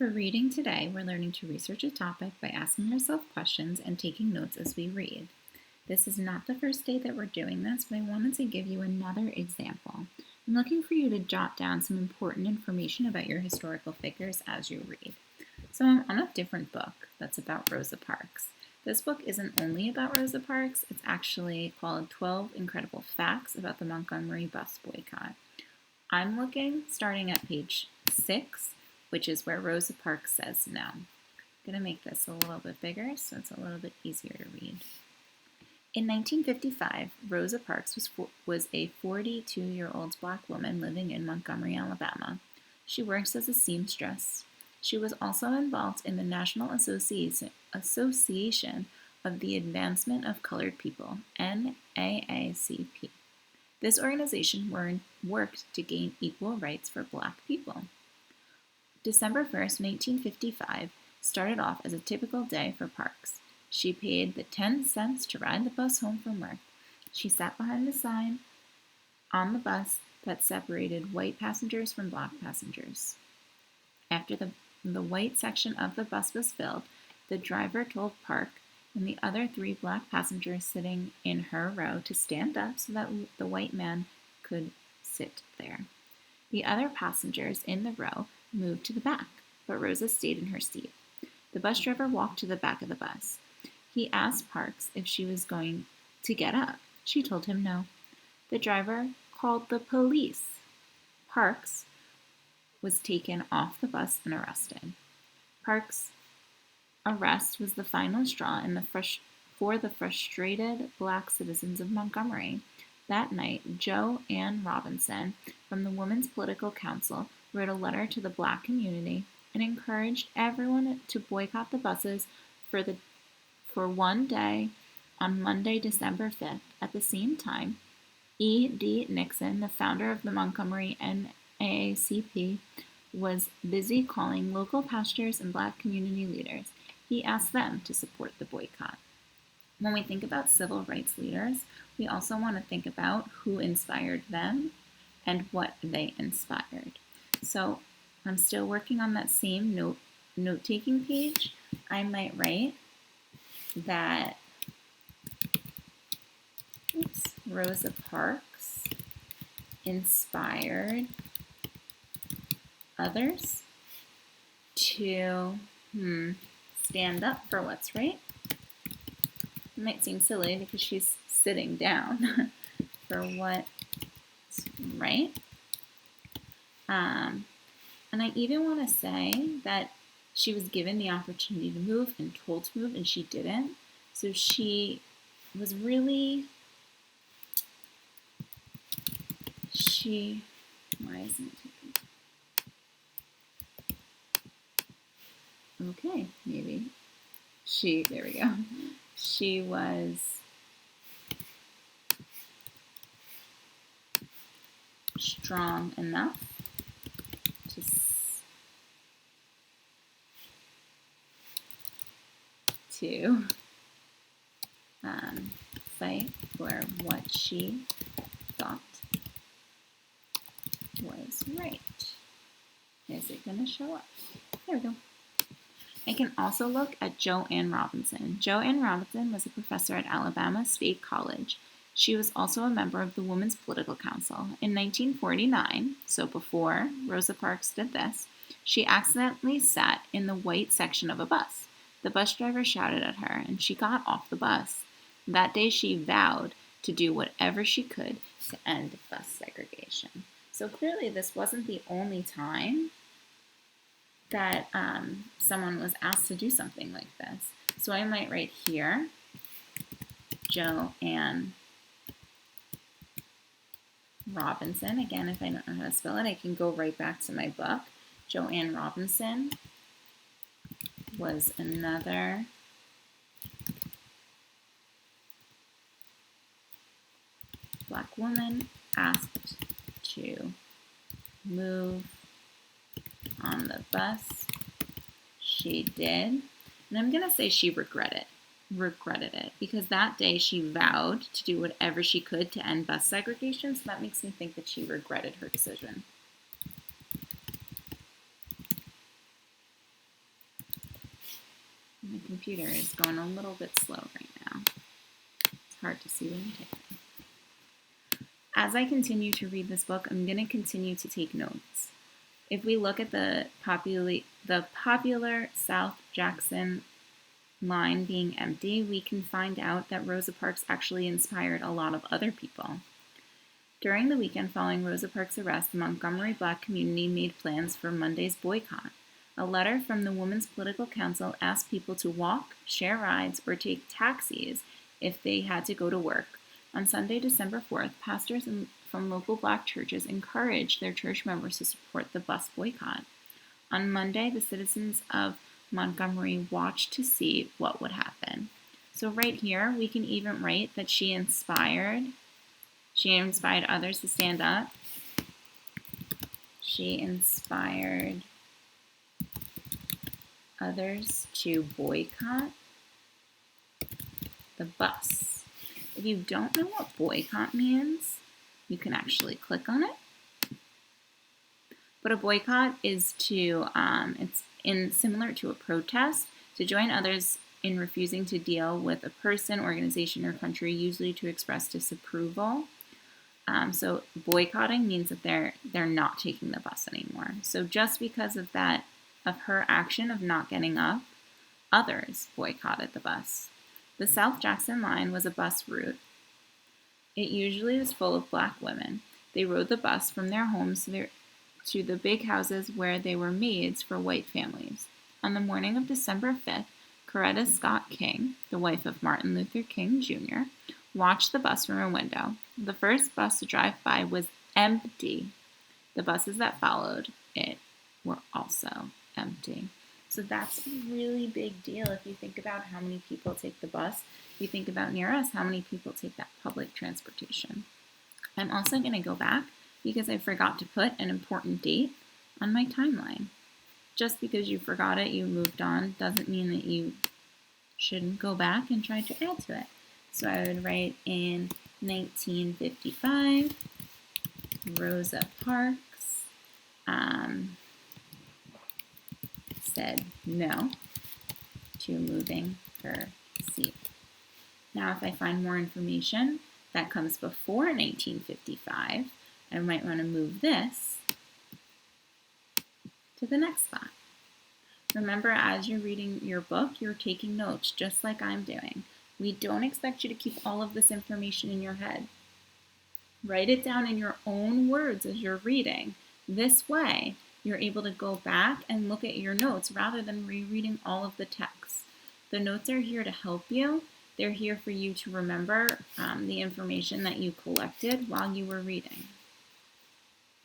For reading today, we're learning to research a topic by asking ourselves questions and taking notes as we read. This is not the first day that we're doing this, but I wanted to give you another example. I'm looking for you to jot down some important information about your historical figures as you read. So I'm on a different book that's about Rosa Parks. This book isn't only about Rosa Parks, it's actually called 12 Incredible Facts About the Montgomery Bus Boycott. I'm looking starting at page 6, which is where Rosa Parks says no. I'm going to make this a little bit bigger so it's a little bit easier to read. In 1955, Rosa Parks was a 42-year-old black woman living in Montgomery, Alabama. She works as a seamstress. She was also involved in the National Association of the Advancement of Colored People, NAACP. This organization worked to gain equal rights for black people. December 1st, 1955, started off as a typical day for Parks. She paid the 10 cents to ride the bus home from work. She sat behind the sign on the bus that separated white passengers from black passengers. After the white section of the bus was filled, the driver told Park and the other 3 black passengers sitting in her row to stand up so that the white man could sit there. The other passengers in the row moved to the back, but Rosa stayed in her seat. The bus driver walked to the back of the bus. He asked Parks if she was going to get up. She told him no. The driver called the police. Parks was taken off the bus and arrested. Parks' arrest was the final straw for the frustrated black citizens of Montgomery. That night, Joanne Robinson from the Women's Political Council wrote a letter to the black community and encouraged everyone to boycott the buses for one day on Monday, December 5th. At the same time, E.D. Nixon, the founder of the Montgomery NAACP, was busy calling local pastors and black community leaders. He asked them to support the boycott. When we think about civil rights leaders, we also want to think about who inspired them and what they inspired. So I'm still working on that same note-taking page. I might write that Rosa Parks inspired others to stand up for what's right. It might seem silly because she's sitting down for what's right. And I even want to say that she was given the opportunity to move and told to move, and she didn't. So she was really, why isn't it taking? Okay, maybe. There we go. She was strong enough to fight for what she thought was right. Is it going to show up? There we go. I can also look at Joanne Robinson. Joanne Robinson was a professor at Alabama State College. She was also a member of the Women's Political Council. In 1949, so before Rosa Parks did this, she accidentally sat in the white section of a bus. The bus driver shouted at her, and she got off the bus. That day, she vowed to do whatever she could to end bus segregation. So clearly, this wasn't the only time that someone was asked to do something like this. So I might write here, Joanne Robinson. Again, if I don't know how to spell it, I can go right back to my book. Joanne Robinson was another black woman asked to move on the bus. She did. And I'm going to say she regretted it because that day she vowed to do whatever she could to end bus segregation. So that makes me think that she regretted her decision. My computer is going a little bit slow right now. It's hard to see what I'm taking. As I continue to read this book, I'm going to continue to take notes. If we look at the popular South Jackson line being empty, we can find out that Rosa Parks actually inspired a lot of other people. During the weekend following Rosa Parks' arrest, the Montgomery Black community made plans for Monday's boycott. A letter from the Women's Political Council asked people to walk, share rides, or take taxis if they had to go to work. On Sunday, December 4th, pastors from local Black churches encouraged their church members to support the bus boycott. On Monday, the citizens of Montgomery watched to see what would happen. So right here, we can even write that she inspired others to stand up. She inspired others to boycott the bus. If you don't know what boycott means, you can actually click on it. But a boycott is similar to a protest, to join others in refusing to deal with a person, organization, or country, usually to express disapproval. So boycotting means that they're not taking the bus anymore. So just because of her action of not getting up, others boycotted the bus. The South Jackson line was a bus route. It usually was full of Black women. They rode the bus from their homes to the big houses where they were maids for white families. On the morning of December 5th, Coretta Scott King, the wife of Martin Luther King Jr., watched the bus from her window. The first bus to drive by was empty. The buses that followed it were also empty. So that's a really big deal if you think about how many people take the bus. If you think about near us, how many people take that public transportation. I'm also going to go back because I forgot to put an important date on my timeline. Just because you forgot it, you moved on, doesn't mean that you shouldn't go back and try to add to it. So I would write in 1955, Rosa Parks said no to moving her seat. Now, if I find more information that comes before 1955, I might want to move this to the next spot. Remember, as you're reading your book, you're taking notes, just like I'm doing. We don't expect you to keep all of this information in your head. Write it down in your own words as you're reading. This way, you're able to go back and look at your notes rather than rereading all of the text. The notes are here to help you. They're here for you to remember the information that you collected while you were reading.